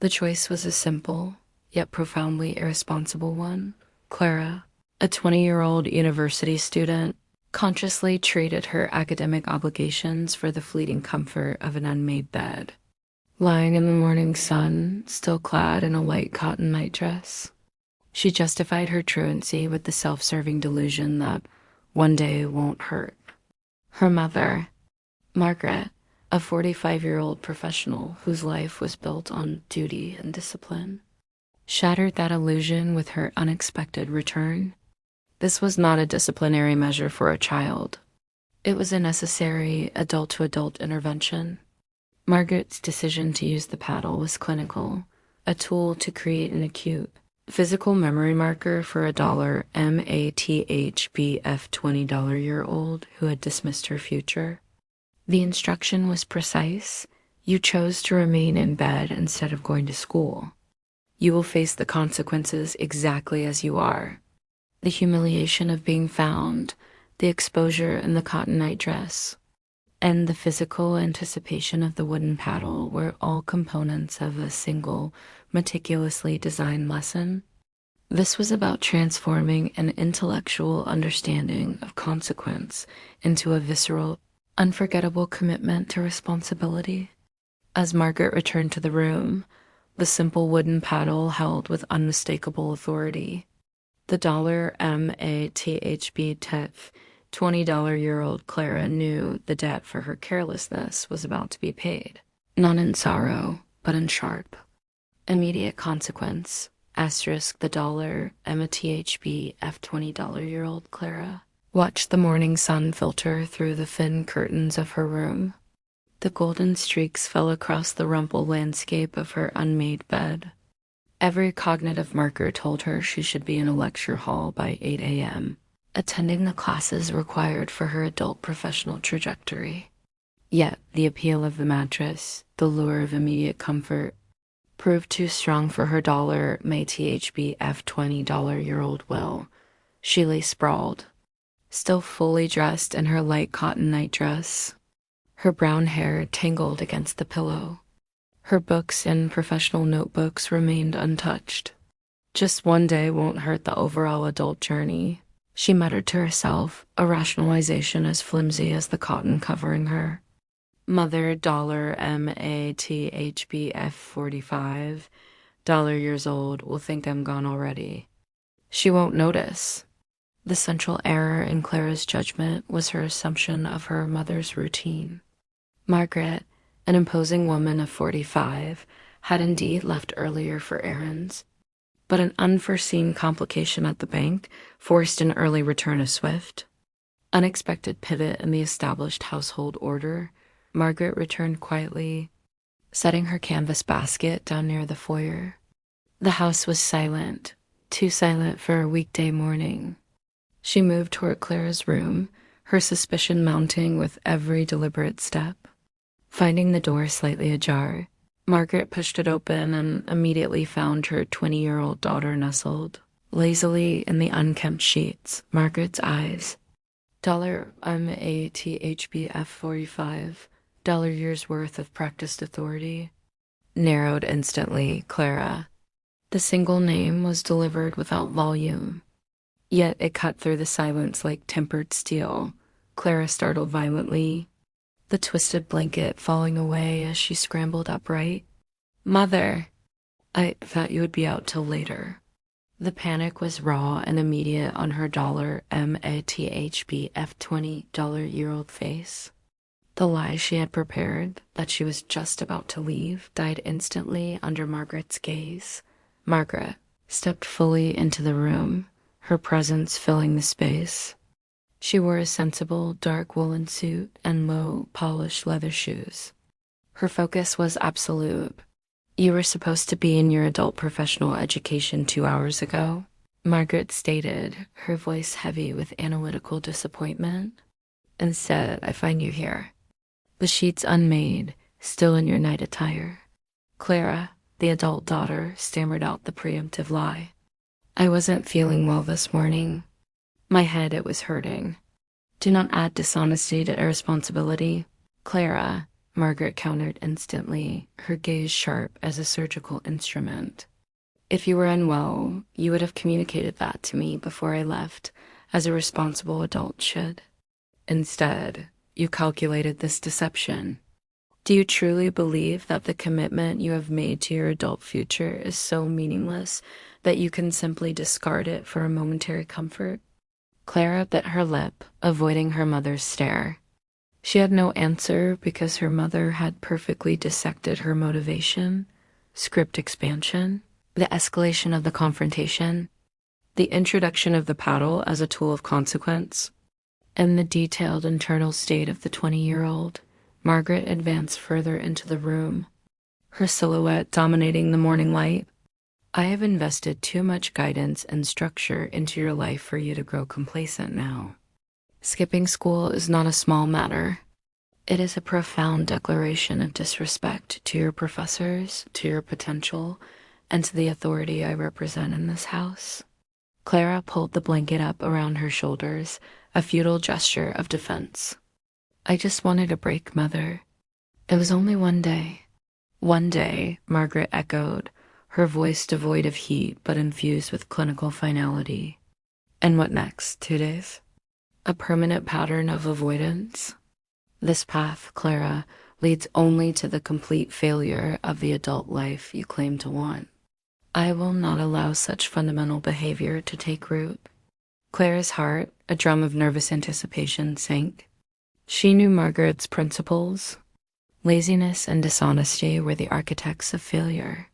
The choice was a simple, yet profoundly irresponsible one. Clara, a 20-year-old university student, consciously traded her academic obligations for the fleeting comfort of an unmade bed. Lying in the morning sun, still clad in a light cotton nightdress, she justified her truancy with the self-serving delusion that one day won't hurt. Her mother, Margaret, a 45-year-old professional whose life was built on duty and discipline, shattered that illusion with her unexpected return. This was not a disciplinary measure for a child. It was a necessary adult-to-adult intervention. Margaret's decision to use the paddle was clinical, a tool to create an acute, physical memory marker for a mathbf $20-year-old who had dismissed her future. The instruction was precise. You chose to remain in bed instead of going to school. You will face the consequences exactly as you are. The humiliation of being found, the exposure in the cotton nightdress, and the physical anticipation of the wooden paddle were all components of a single, meticulously designed lesson. This was about transforming an intellectual understanding of consequence into a visceral, unforgettable commitment to responsibility. As Margaret returned to the room, the simple wooden paddle held with unmistakable authority. The mathbf $20-year-old Clara knew the debt for her carelessness was about to be paid, not in sorrow, but in sharp, immediate consequence. Asterisk the mathbf $20-year-old Clara watched the morning sun filter through the thin curtains of her room. The golden streaks fell across the rumpled landscape of her unmade bed. Every cognitive marker told her she should be in a lecture hall by 8 a.m., attending the classes required for her adult professional trajectory. Yet the appeal of the mattress, the lure of immediate comfort, proved too strong for her mathbf $20-year-old will. She lay sprawled, still fully dressed in her light cotton nightdress, her brown hair tangled against the pillow. Her books and professional notebooks remained untouched. Just one day won't hurt the overall adult journey, she muttered to herself, a rationalization as flimsy as the cotton covering her. Mother mathbf 45 $years old will think I'm gone already. She won't notice. The central error in Clara's judgment was her assumption of her mother's routine. Margaret, an imposing woman of 45, had indeed left earlier for errands, but an unforeseen complication at the bank forced an early return of Swift. Unexpected pivot in the established household order, Margaret returned quietly, setting her canvas basket down near the foyer. The house was silent, too silent for a weekday morning. She moved toward Clara's room, her suspicion mounting with every deliberate step. Finding the door slightly ajar, Margaret pushed it open and immediately found her 20-year-old daughter nestled lazily in the unkempt sheets. Margaret's eyes, mathbf 45 $years worth of practiced authority, narrowed instantly. Clara. The single name was delivered without volume, yet it cut through the silence like tempered steel. Clara startled violently, the twisted blanket falling away as she scrambled upright. Mother! I thought you would be out till later. The panic was raw and immediate on her mathbf $20-year-old face. The lie she had prepared, that she was just about to leave, died instantly under Margaret's gaze. Margaret stepped fully into the room, her presence filling the space. She wore a sensible, dark woolen suit and low, polished leather shoes. Her focus was absolute. You were supposed to be in your adult professional education 2 hours ago, Margaret stated, her voice heavy with analytical disappointment. Instead, I find you here. The sheets unmade, still in your night attire. Clara, the adult daughter, stammered out the preemptive lie. I wasn't feeling well this morning. My head, it was hurting. Do not add dishonesty to irresponsibility. Clara, Margaret countered instantly, her gaze sharp as a surgical instrument. If you were unwell, you would have communicated that to me before I left, as a responsible adult should. Instead, you calculated this deception. Do you truly believe that the commitment you have made to your adult future is so meaningless that you can simply discard it for a momentary comfort? Clara bit her lip, avoiding her mother's stare. She had no answer because her mother had perfectly dissected her motivation, script expansion, the escalation of the confrontation, the introduction of the paddle as a tool of consequence, and the detailed internal state of the 20-year-old. Margaret advanced further into the room, her silhouette dominating the morning light. I have invested too much guidance and structure into your life for you to grow complacent now. Skipping school is not a small matter. It is a profound declaration of disrespect to your professors, to your potential, and to the authority I represent in this house. Clara pulled the blanket up around her shoulders, a futile gesture of defense. I just wanted a break, Mother. It was only one day. One day, Margaret echoed, her voice devoid of heat but infused with clinical finality. And what next? 2 days? A permanent pattern of avoidance? This path, Clara, leads only to the complete failure of the adult life you claim to want. I will not allow such fundamental behavior to take root. Clara's heart, a drum of nervous anticipation, sank. She knew Margaret's principles. Laziness and dishonesty were the architects of failure.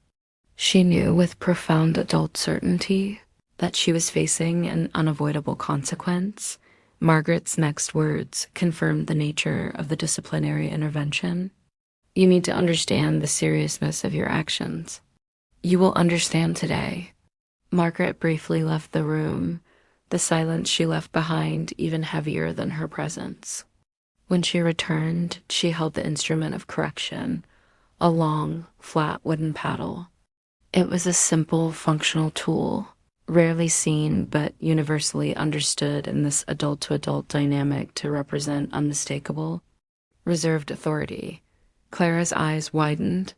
She knew with profound adult certainty that she was facing an unavoidable consequence. Margaret's next words confirmed the nature of the disciplinary intervention. You need to understand the seriousness of your actions. You will understand today. Margaret briefly left the room, the silence she left behind even heavier than her presence. When she returned, she held the instrument of correction, a long, flat wooden paddle. It was a simple, functional tool, rarely seen but universally understood in this adult-to-adult dynamic to represent unmistakable, reserved authority. Clara's eyes widened,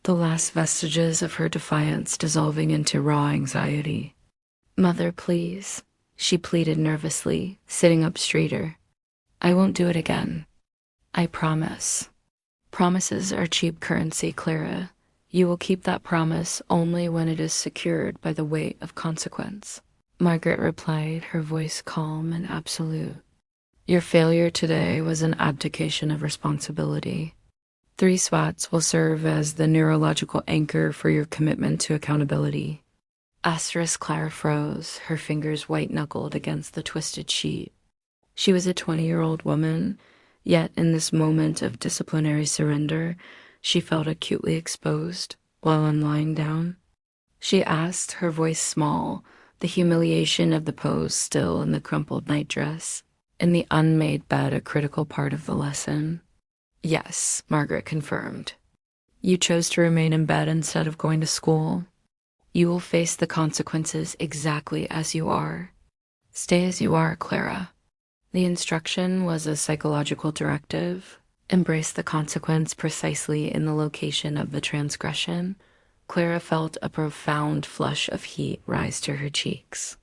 the last vestiges of her defiance dissolving into raw anxiety. Mother, please, she pleaded nervously, sitting up straighter. I won't do it again. I promise. Promises are cheap currency, Clara. You will keep that promise only when it is secured by the weight of consequence. Margaret replied, her voice calm and absolute. Your failure today was an abdication of responsibility. 3 Swats will serve as the neurological anchor for your commitment to accountability. Clara froze, her fingers white-knuckled against the twisted sheet. She was a 20-year-old woman, yet in this moment of disciplinary surrender, she felt acutely exposed while on lying down. She asked, her voice small, the humiliation of the pose still in the crumpled nightdress, in the unmade bed a critical part of the lesson. Yes, Margaret confirmed. You chose to remain in bed instead of going to school. You will face the consequences exactly as you are. Stay as you are, Clara. The instruction was a psychological directive. Embrace the consequence precisely in the location of the transgression. Clara felt a profound flush of heat rise to her cheeks.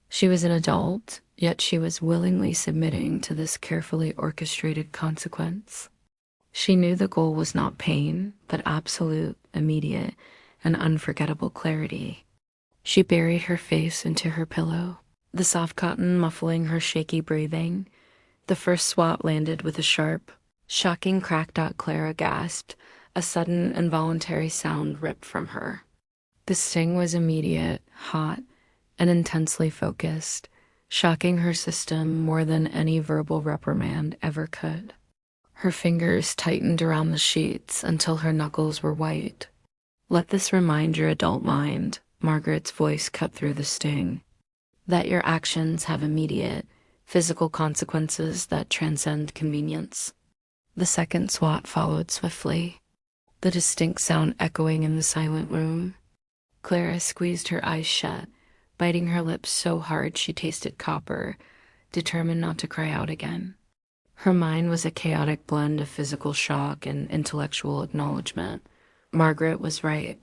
She was an adult, yet she was willingly submitting to this carefully orchestrated consequence. She knew the goal was not pain, but absolute, immediate, and unforgettable clarity. She buried her face into her pillow, the soft cotton muffling her shaky breathing. The first swat landed with a sharp, shocking crack. Clara gasped, a sudden involuntary sound ripped from her. The sting was immediate, hot, and intensely focused, shocking her system more than any verbal reprimand ever could. Her fingers tightened around the sheets until her knuckles were white. Let this remind your adult mind, Margaret's voice cut through the sting, that your actions have immediate, physical consequences that transcend convenience. The second swat followed swiftly, the distinct sound echoing in the silent room. Clara squeezed her eyes shut, biting her lips so hard she tasted copper, determined not to cry out again. Her mind was a chaotic blend of physical shock and intellectual acknowledgement. Margaret was right.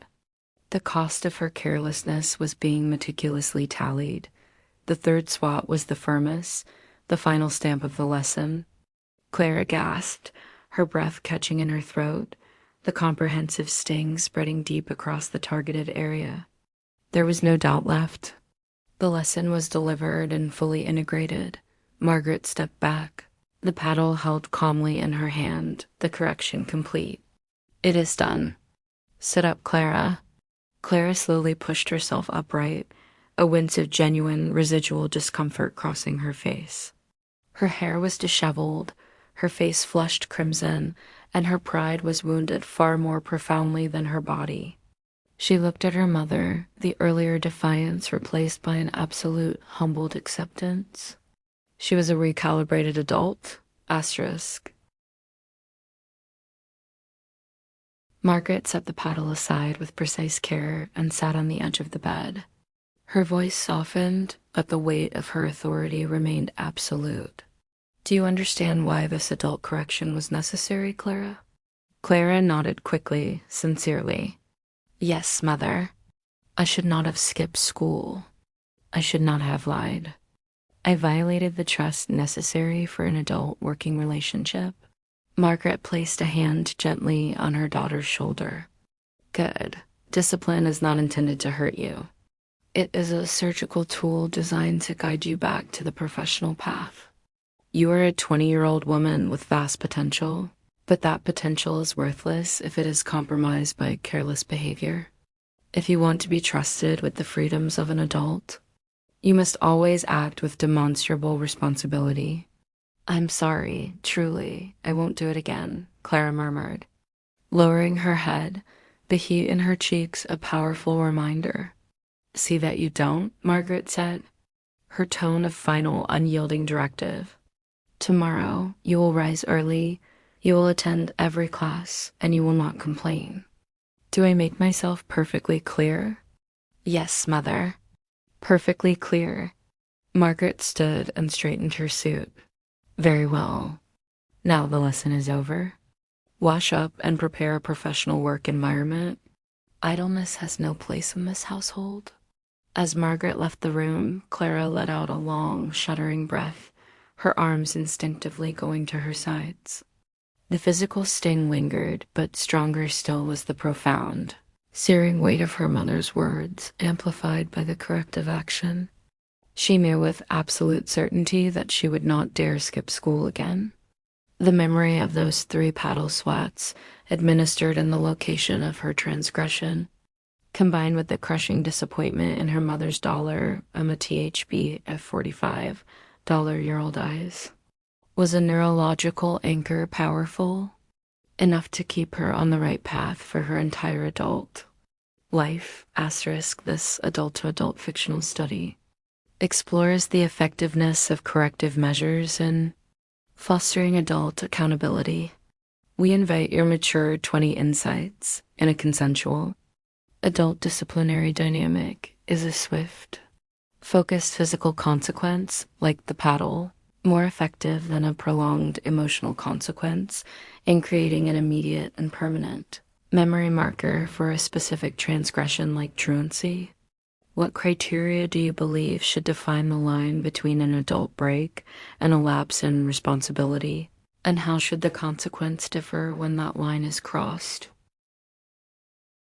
The cost of her carelessness was being meticulously tallied. The third swat was the firmest, the final stamp of the lesson. Clara gasped, her breath catching in her throat, the comprehensive sting spreading deep across the targeted area. There was no doubt left. The lesson was delivered and fully integrated. Margaret stepped back, the paddle held calmly in her hand, the correction complete. "It is done. Sit up, Clara." Clara slowly pushed herself upright, a wince of genuine residual discomfort crossing her face. Her hair was disheveled, her face flushed crimson, and her pride was wounded far more profoundly than her body. She looked at her mother, the earlier defiance replaced by an absolute, humbled acceptance. She was a recalibrated adult, asterisk. Margaret set the paddle aside with precise care and sat on the edge of the bed. Her voice softened, but the weight of her authority remained absolute. "Do you understand why this adult correction was necessary, Clara?" Clara nodded quickly, sincerely. "Yes, Mother. I should not have skipped school. I should not have lied. I violated the trust necessary for an adult working relationship." Margaret placed a hand gently on her daughter's shoulder. "Good. Discipline is not intended to hurt you. It is a surgical tool designed to guide you back to the professional path. You are a 20-year-old woman with vast potential, but that potential is worthless if it is compromised by careless behavior. If you want to be trusted with the freedoms of an adult, you must always act with demonstrable responsibility." "I'm sorry, truly, I won't do it again," Clara murmured, lowering her head, the heat in her cheeks a powerful reminder. "See that you don't," Margaret said, her tone a final, unyielding directive. "Tomorrow, you will rise early, you will attend every class, and you will not complain. Do I make myself perfectly clear?" "Yes, Mother." "Perfectly clear." Margaret stood and straightened her suit. "Very well. Now the lesson is over. Wash up and prepare a professional work environment. Idleness has no place in this household." As Margaret left the room, Clara let out a long, shuddering breath, her arms instinctively going to her sides. The physical sting lingered, but stronger still was the profound, searing weight of her mother's words, amplified by the corrective action. She knew with absolute certainty that she would not dare skip school again. The memory of those 3 paddle swats, administered in the location of her transgression, combined with the crushing disappointment in her mother's dollar, a THB F45, dollar-year-old eyes, was a neurological anchor powerful enough to keep her on the right path for her entire adult life. Asterisk, this adult-to-adult fictional study explores the effectiveness of corrective measures in fostering adult accountability. We invite your mature 20 insights in a consensual, adult disciplinary dynamic is a swift, focused physical consequence, like the paddle, more effective than a prolonged emotional consequence in creating an immediate and permanent memory marker for a specific transgression like truancy? What criteria do you believe should define the line between an adult break and a lapse in responsibility? And how should the consequence differ when that line is crossed?